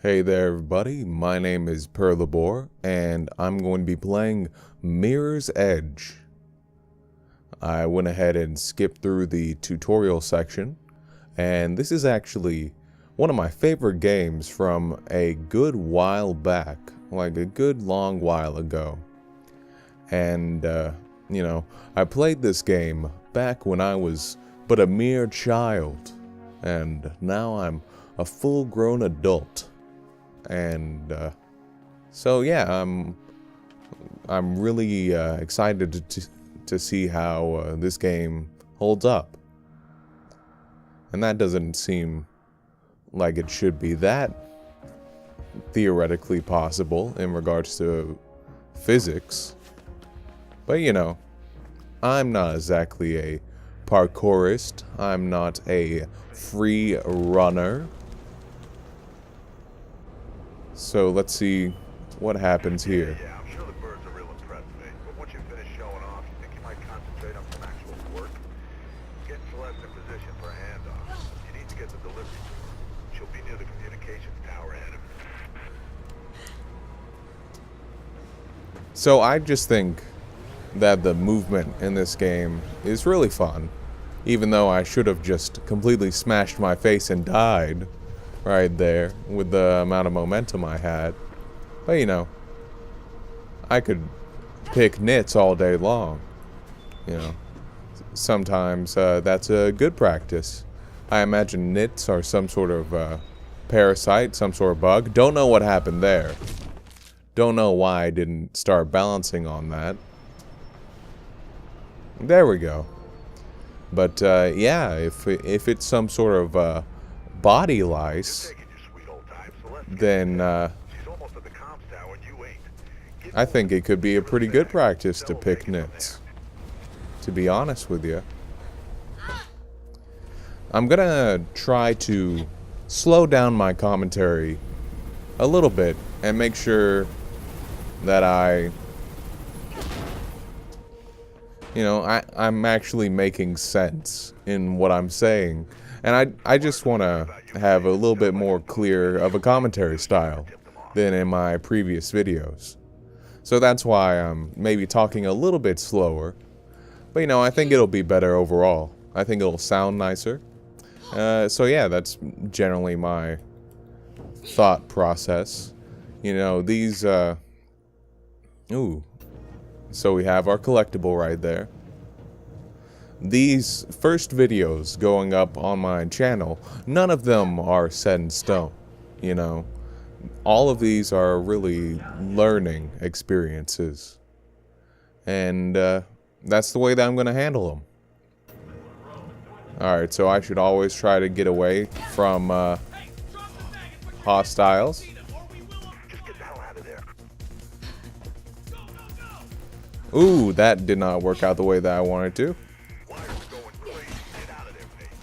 Hey there everybody, my name is Purlabor, and I'm going to be playing Mirror's Edge. I went ahead and skipped through the tutorial section, and this is actually one of my favorite games from a good while back, like a good long while ago. And, I played this game back when I was but a mere child, and now I'm a full-grown adult. And so yeah, I'm really excited to see how this game holds up. And that doesn't seem like it should be that theoretically possible in regards to physics. But I'm not exactly a parkourist. I'm not a free runner. So let's see what happens here. Yeah, I'm sure the birds are real impressed with me. But once you finish showing off, you think you might concentrate on some actual work? Get Celeste in position for a handoff. You need to get the delivery to her. She'll be near the communications tower ahead of you. So I just think that the movement in this game is really fun, even though I should have just completely smashed my face and died right there with the amount of momentum I had. But I could pick nits all day long. Sometimes that's a good practice. I imagine nits are some sort of parasite, some sort of bug. Don't know what happened there. Don't know why I didn't start balancing on that. There we go. But yeah, if it's some sort of body lice, then I think it could be a pretty good practice to pick nits, to be honest with you. I'm gonna try to slow down my commentary a little bit and make sure that I'm actually making sense in what I'm saying. And I just want to have a little bit more clear of a commentary style than in my previous videos. So that's why I'm maybe talking a little bit slower. But I think it'll be better overall. I think it'll sound nicer. So yeah, that's generally my thought process. These, ooh. So we have our collectible right there. These first videos going up on my channel, none of them are set in stone, All of these are really learning experiences. And that's the way that I'm going to handle them. Alright, so I should always try to get away from hostiles. Ooh, that did not work out the way that I wanted to.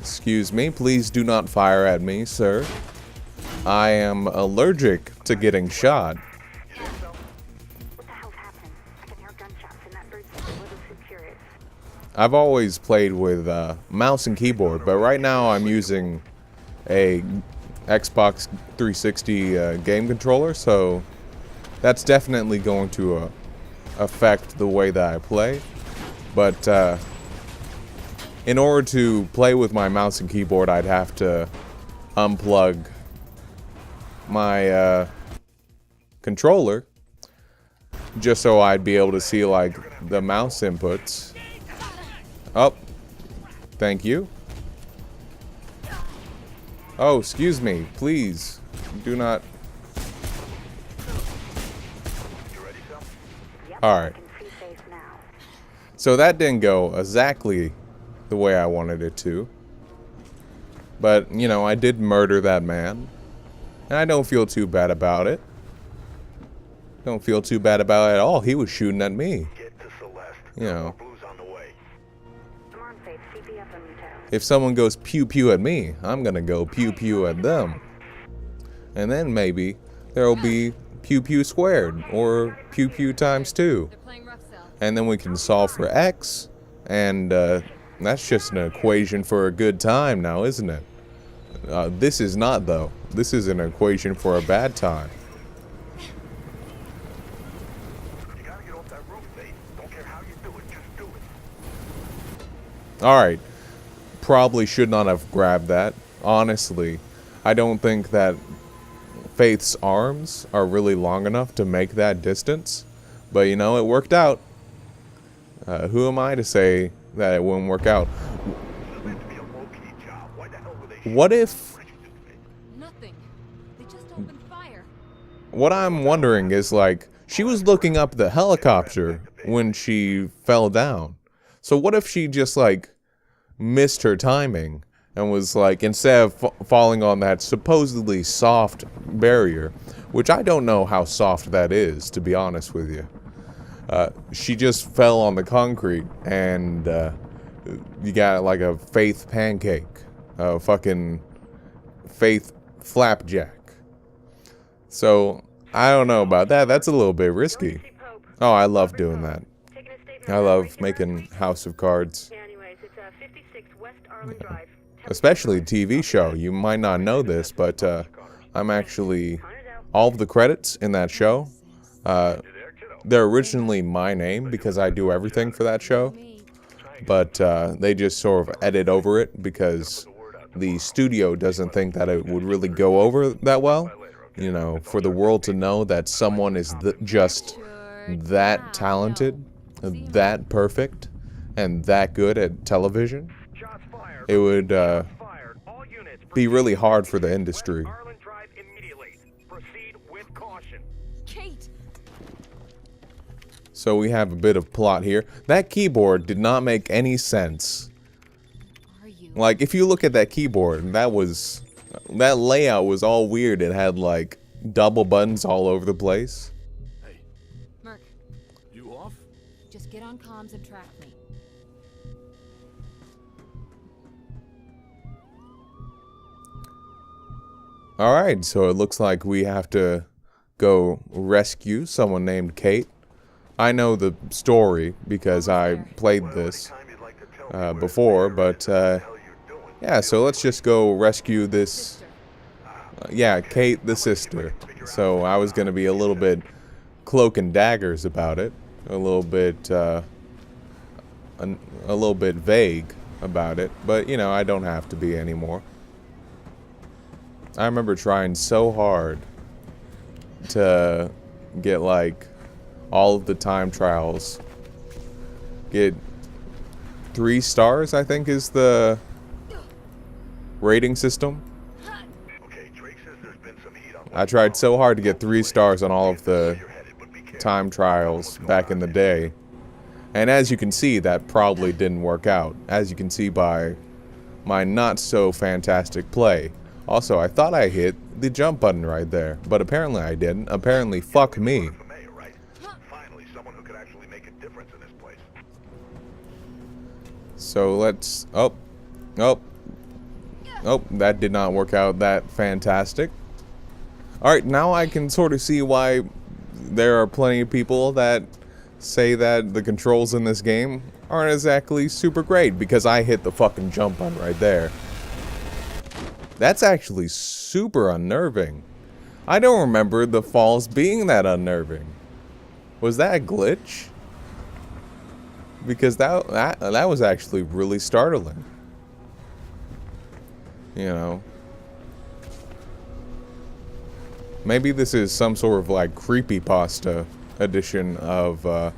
Excuse me, please do not fire at me, sir. I am allergic to getting shot. I've always played with mouse and keyboard, but right now I'm using a Xbox 360 game controller, so that's definitely going to affect the way that I play. But in order to play with my mouse and keyboard, I'd have to unplug my controller just so I'd be able to see like the mouse inputs. Oh, thank you. Oh, excuse me, please do not. Alright. So that didn't go exactly the way I wanted it to. But, I did murder that man. And I don't feel too bad about it. Don't feel too bad about it at all. He was shooting at me. If someone goes pew pew at me, I'm gonna go pew pew at them. And then maybe there'll be pew pew squared, or pew pew times 2. And then we can solve for X, and that's just an equation for a good time now, isn't it? This is not, though. This is an equation for a bad time. You gotta get off that roof, Faith. Don't care how you do it, just do it. Alright. Probably should not have grabbed that. Honestly, I don't think that Faith's arms are really long enough to make that distance. But, you know, it worked out. Who am I to say that it wouldn't work out? What if... Nothing. They just opened fire. What I'm wondering is, like, she was looking up the helicopter when she fell down. So what if she just, like, missed her timing and was, like, instead of falling on that supposedly soft barrier, which I don't know how soft that is, to be honest with you. She just fell on the concrete and you got, like, a Faith pancake. Fucking Faith flapjack. So, I don't know about that. That's a little bit risky. Oh, I love doing that. I love making House of Cards. Especially TV show. You might not know this, but I'm actually... all of the credits in that show, they're originally my name because I do everything for that show. But they just sort of edit over it because the studio doesn't think that it would really go over that well. You know, for the world to know that someone is just that talented, that perfect, and that good at television, it would be really hard for the industry. Kate! So we have a bit of plot here. That keyboard did not make any sense. Like, if you look at that keyboard, that layout was all weird. It had, like, double buttons all over the place. Hey, Merc, you off? just get on comms and track me. Alright, so it looks like we have to go rescue someone named Kate. I know the story because I played this before, but yeah, so let's just go rescue this. Yeah, Kate the sister. So I was gonna be a little bit cloak and daggers about it, a little bit vague about it, but you know, I don't have to be anymore. I remember trying so hard to get, like, all of the time trials. Get 3 stars, I think, is the rating system. I tried so hard to get 3 stars on all of the time trials back in the day. And as you can see, that probably didn't work out. As you can see by my not so fantastic play. Also, I thought I hit the jump button right there, but apparently I didn't. Apparently, fuck me. So let's... Oh, that did not work out that fantastic. Alright, now I can sort of see why there are plenty of people that say that the controls in this game aren't exactly super great, because I hit the fucking jump button right there. That's actually super unnerving. I don't remember the falls being that unnerving. Was that a glitch? Because that was actually really startling. You know. Maybe this is some sort of like creepypasta edition of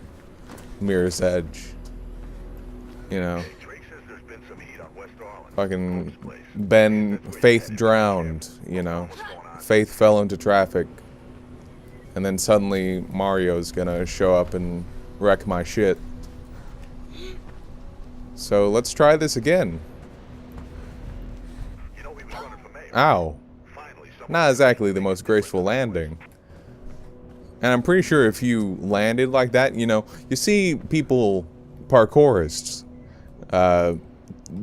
Mirror's Edge. You know. Fucking Faith drowned, you know. Faith fell into traffic. And then suddenly Mario's gonna show up and wreck my shit. So let's try this again. Ow. Not exactly the most graceful landing. And I'm pretty sure if you landed like that, you know, you see people, parkourists,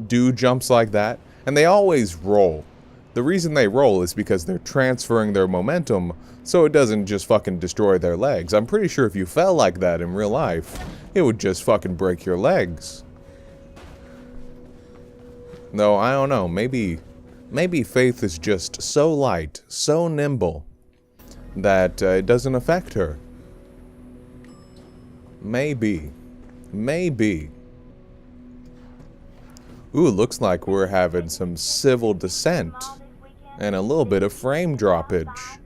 do jumps like that, and they always roll. The reason they roll is because they're transferring their momentum so it doesn't just fucking destroy their legs. I'm pretty sure if you fell like that in real life, it would just fucking break your legs. Though, I don't know, maybe Maybe Faith is just so light, so nimble, that it doesn't affect her. Maybe. Maybe. Ooh, looks like we're having some civil dissent and a little bit of frame droppage.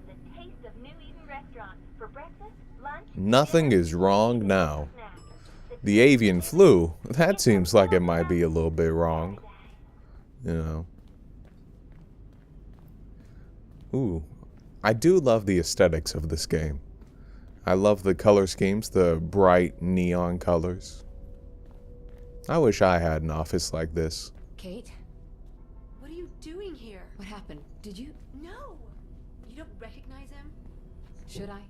Nothing is wrong now. The avian flu, that seems like it might be a little bit wrong. You know. Ooh, I do love the aesthetics of this game. I love the color schemes, the bright neon colors. I wish I had an office like this. Kate? What are you doing here? What happened? Did you? No! You don't recognize him? Should I?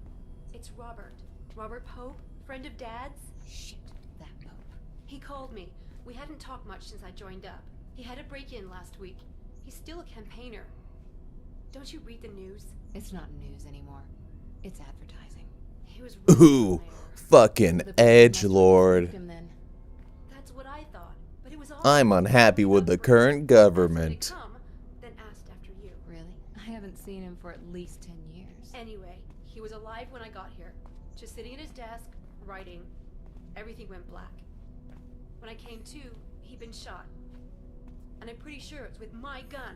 It's Robert. Robert Pope, friend of Dad's. Shit, that Pope. He called me. We hadn't talked much since I joined up. He had a break-in last week. He's still a campaigner. Don't you read the news? It's not news anymore. It's advertising. He was Ooh, fucking edgelord. That's what I thought, but it was all I'm unhappy with the current government. Then asked after you. Really? I haven't seen him for at least 10 years. Anyway, he was alive when I got here. Just sitting at his desk, writing. Everything went black. When I came to, he'd been shot. And I'm pretty sure it's with my gun.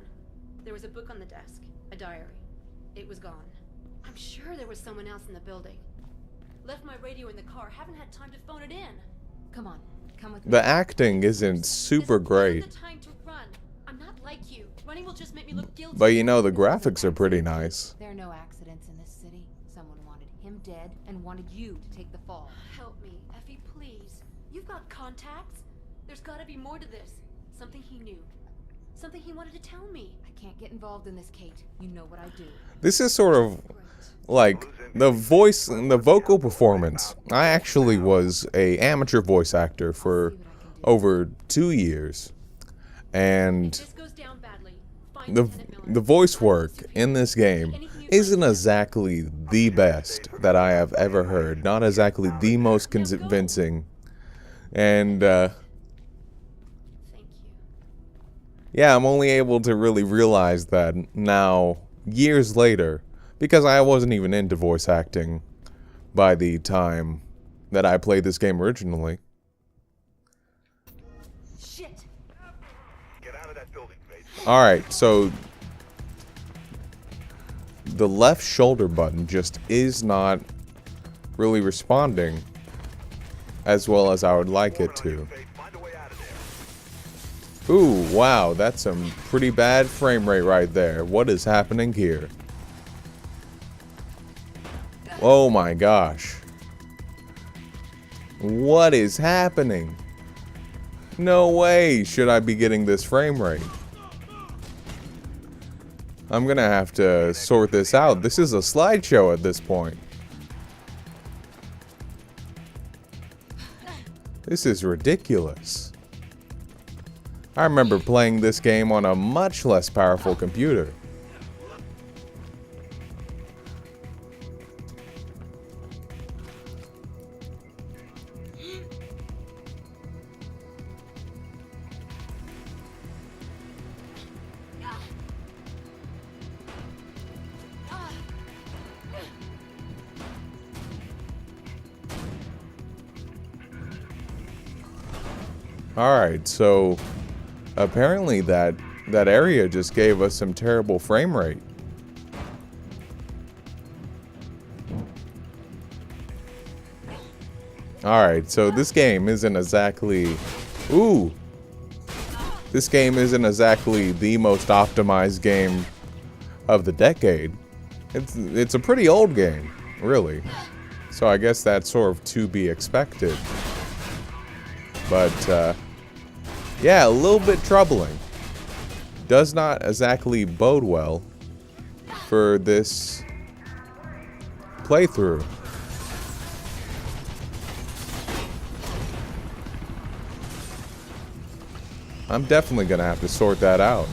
There was a book on the desk, a diary. It was gone. I'm sure there was someone else in the building. Left my radio in the car, haven't had time to phone it in. Come on, come with me. The acting isn't super great. This is not the time to run. I'm not like you. Running will just make me look guilty. But you know, the graphics are pretty nice. There are no accidents in this city. Someone wanted him dead and wanted you to take the fall. Help me, Effie, please. You've got contacts. There's gotta be more to this. Something he knew. Something he wanted to tell me. I can't get involved in this, Kate. You know what I do. This is sort of like the voice and the vocal performance. I actually was a amateur voice actor for over 2 years. And This goes down badly. Find the Lieutenant Miller. the voice work in this game isn't exactly the best that I have ever heard. Not exactly the most convincing. And Thank you. yeah, I'm only able to really realize that now, years later, because I wasn't even into voice acting by the time that I played this game originally. Shit. Get out of that building, Faith. Alright, so the left shoulder button just is not really responding as well as I would like it to. Faith, find a way out of there. Ooh, wow, that's some pretty bad frame rate right there. What is happening here? Oh my gosh. What is happening? No way should I be getting this frame rate. I'm gonna have to sort this out. This is a slideshow at this point. This is ridiculous. I remember playing this game on a much less powerful computer. Alright, so apparently that area just gave us some terrible frame rate. Alright, so this game isn't exactly... Ooh! This game isn't exactly the most optimized game of the decade. It's a pretty old game, really. So I guess that's sort of to be expected. But, yeah, a little bit troubling. Does not exactly bode well for this playthrough. I'm definitely gonna have to sort that out.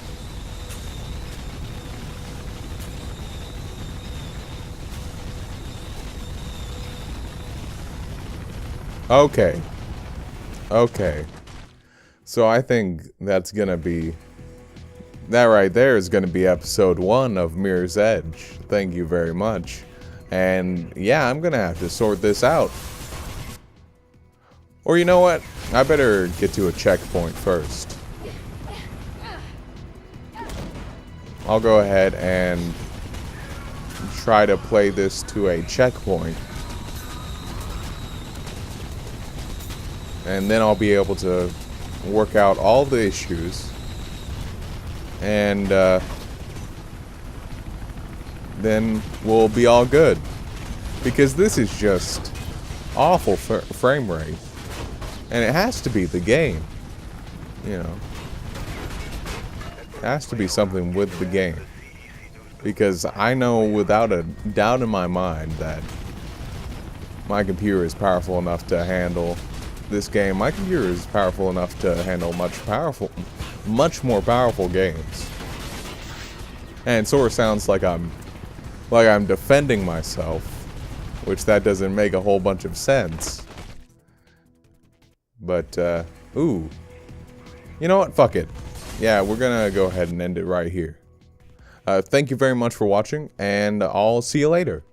Okay. Okay. So I think that's gonna be that right there is going to be episode 1 of Mirror's Edge. Thank you very much. And yeah, I'm going to have to sort this out. Or you know what? I better get to a checkpoint first. I'll go ahead and try to play this to a checkpoint. And then I'll be able to work out all the issues. And then we'll be all good. Because this is just awful frame rate. And it has to be the game. You know. It has to be something with the game. Because I know without a doubt in my mind that my computer is powerful enough to handle this game. My computer is powerful enough to handle much more powerful games. And it sort of sounds like I'm defending myself, which that doesn't make a whole bunch of sense. But ooh, you know what? Fuck it. Yeah, we're gonna go ahead and end it right here. Thank you very much for watching, and I'll see you later.